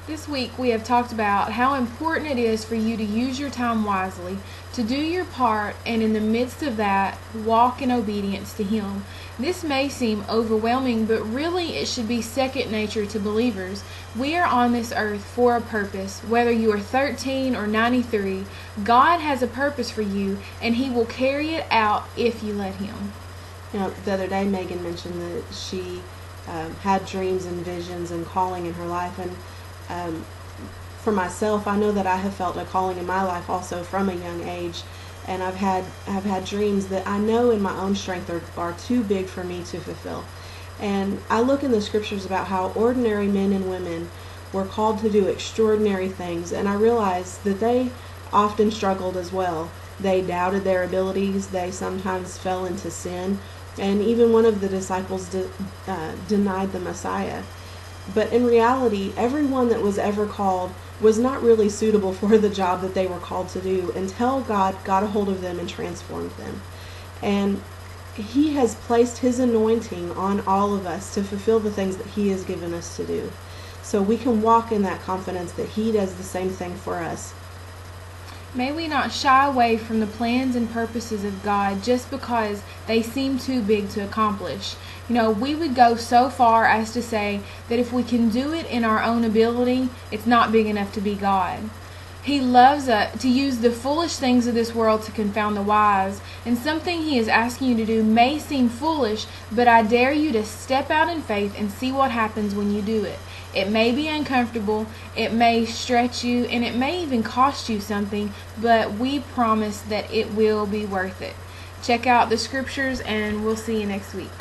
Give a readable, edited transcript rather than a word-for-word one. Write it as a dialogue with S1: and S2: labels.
S1: This week we have talked about how important it is for you to use your time wisely, to do your part, and in the midst of that, walk in obedience to Him. This may seem overwhelming, but really it should be second nature to believers. We are on this earth for a purpose. Whether you are 13 or 93, God has a purpose for you, and He will carry it out if you let Him.
S2: The other day Megan mentioned that she had dreams and visions and calling in her life, and for myself, I know that I have felt a calling in my life also from a young age, and I've had dreams that I know in my own strength are too big for me to fulfill. And I look in the scriptures about how ordinary men and women were called to do extraordinary things, and I realize that they often struggled as well. They doubted their abilities, they sometimes fell into sin, and even one of the disciples denied the Messiah. But in reality, everyone that was ever called was not really suitable for the job that they were called to do until God got a hold of them and transformed them. And He has placed His anointing on all of us to fulfill the things that He has given us to do. So we can walk in that confidence that He does the same thing for us.
S1: May we not shy away from the plans and purposes of God just because they seem too big to accomplish. We would go so far as to say that if we can do it in our own ability, it's not big enough to be God. He loves to use the foolish things of this world to confound the wise, and something He is asking you to do may seem foolish, but I dare you to step out in faith and see what happens when you do it. It may be uncomfortable, it may stretch you, and it may even cost you something, but we promise that it will be worth it. Check out the scriptures, and we'll see you next week.